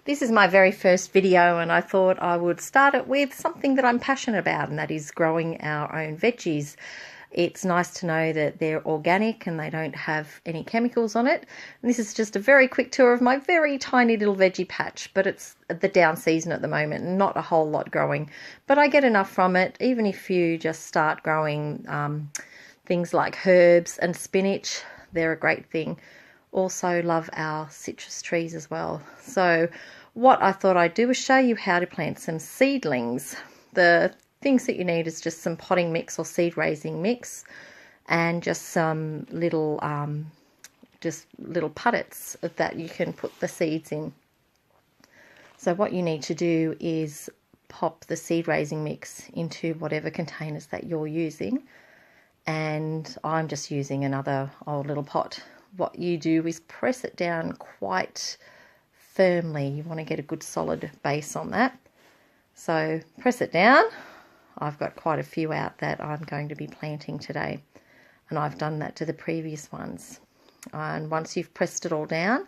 This is my very first video, and I thought I would start it with something that I'm passionate about, and that is growing our own veggies. It's nice to know that they're organic and they don't have any chemicals on it. And this is just a very quick tour of my very tiny little veggie patch, but it's the down season at the moment, not a whole lot growing. But I get enough from it, even if you just start growing things like herbs and spinach. They're a great thing. Also love our citrus trees as well. So what I thought I'd do is show you how to plant some seedlings. The things that you need is just some potting mix or seed raising mix, and just some little puddets that you can put the seeds in. So what you need to do is pop the seed raising mix into whatever containers that you're using, and I'm just using another old little pot. What you do is press it down quite firmly. You want to get a good solid base on that. So press it down. I've got quite a few out that I'm going to be planting today, and I've done that to the previous ones. And once you've pressed it all down,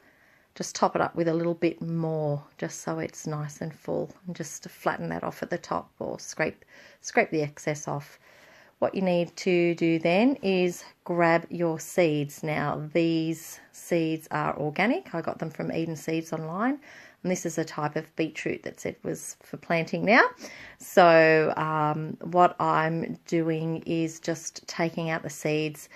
just top it up with a little bit more, just so it's nice and full, and just to flatten that off at the top, or scrape the excess off. What you need to do then is grab your seeds. Now these seeds are organic. I got them from Eden Seeds online, and this is a type of beetroot that said was for planting now. So what I'm doing is just taking out the seeds,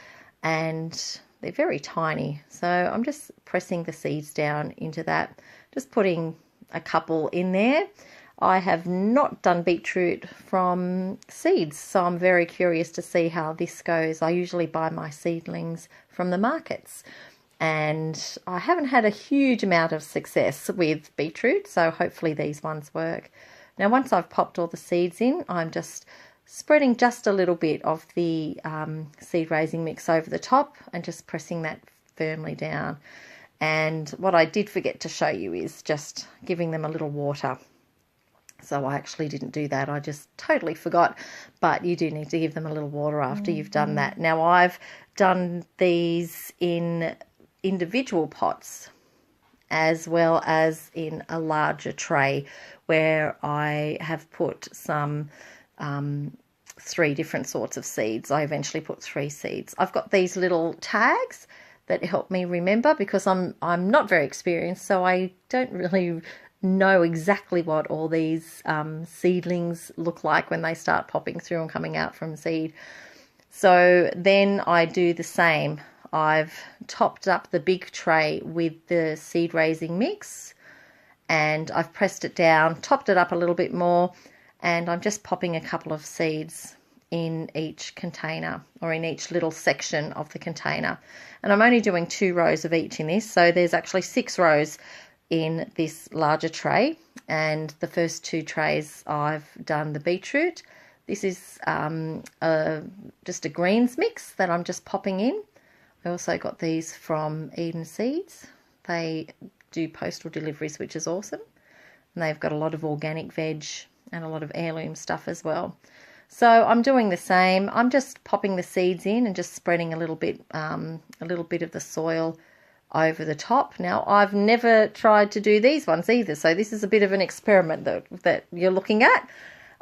and they're very tiny. So I'm just pressing the seeds down into that, just putting a couple in there. I have not done beetroot from seeds, so I'm very curious to see how this goes. I usually buy my seedlings from the markets, and I haven't had a huge amount of success with beetroot, so hopefully these ones work. Now once I've popped all the seeds in, I'm just spreading just a little bit of the seed raising mix over the top and just pressing that firmly down. And what I did forget to show you is just giving them a little water. So I actually didn't do that. I just totally forgot. But you do need to give them a little water after you've done that. Now I've done these in individual pots as well as in a larger tray, where I have put some 3 different sorts of seeds. I eventually put 3 seeds. I've got these little tags that help me remember, because I'm not very experienced, so I don't really know exactly what all these seedlings look like when they start popping through and coming out from seed. So then I do the same. I've topped up the big tray with the seed raising mix, and I've pressed it down, topped it up a little bit more, and I'm just popping a couple of seeds in each container, or in each little section of the container. And I'm only doing 2 rows of each in this, so there's actually 6 rows in this larger tray. And the first 2 trays I've done the beetroot. This is just a greens mix that I'm just popping in. I also got these from Eden Seeds. They do postal deliveries, which is awesome, and they've got a lot of organic veg and a lot of heirloom stuff as well. So I'm doing the same. I'm just popping the seeds in and just spreading a little bit of the soil over the top. Now I've never tried to do these ones either, so this is a bit of an experiment that you're looking at.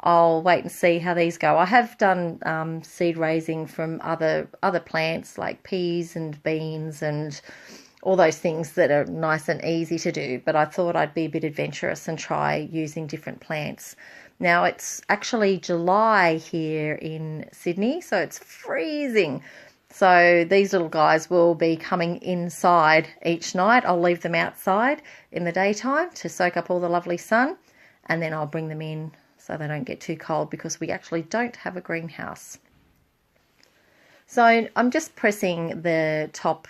I'll wait and see how these go. I have done seed raising from other plants like peas and beans and all those things that are nice and easy to do, but I thought I'd be a bit adventurous and try using different plants. Now it's actually July here in Sydney, so it's freezing. So these little guys will be coming inside each night. I'll leave them outside in the daytime to soak up all the lovely sun, and then I'll bring them in so they don't get too cold, because we actually don't have a greenhouse. So I'm just pressing the top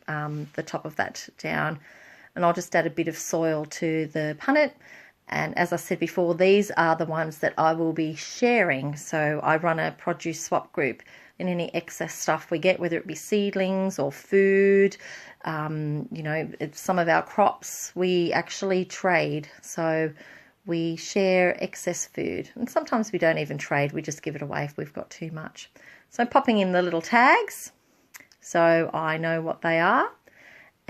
of that down, and I'll just add a bit of soil to the punnet. And as I said before, these are the ones that I will be sharing. So I run a produce swap group, and any excess stuff we get, whether it be seedlings or food, some of our crops, we actually trade. So we share excess food, and sometimes we don't even trade, we just give it away if we've got too much. So I'm popping in the little tags so I know what they are,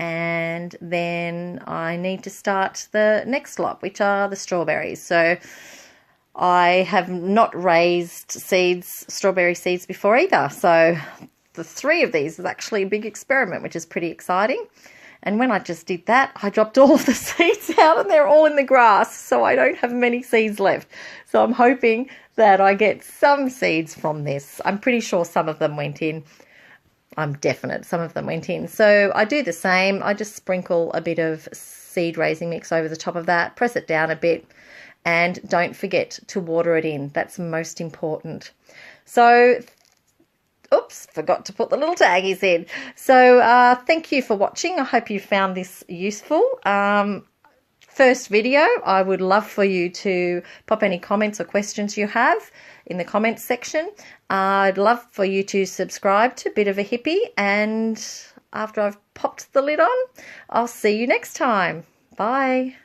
and then I need to start the next lot, which are the strawberries. So I have not raised strawberry seeds before either. So the 3 of these is actually a big experiment, which is pretty exciting. And when I just did that, I dropped all of the seeds out and they're all in the grass. So I don't have many seeds left. So I'm hoping that I get some seeds from this. I'm pretty sure some of them went in. I'm definite some of them went in. So I do the same. I just sprinkle a bit of seed raising mix over the top of that, press it down a bit, and don't forget to water it in. That's most important. So oops, forgot to put the little taggies in. So thank you for watching. I hope you found this useful. First video, I would love for you to pop any comments or questions you have in the comments section. I'd love for you to subscribe to Bit of a Hippie, and after I've popped the lid on, I'll see you next time. Bye.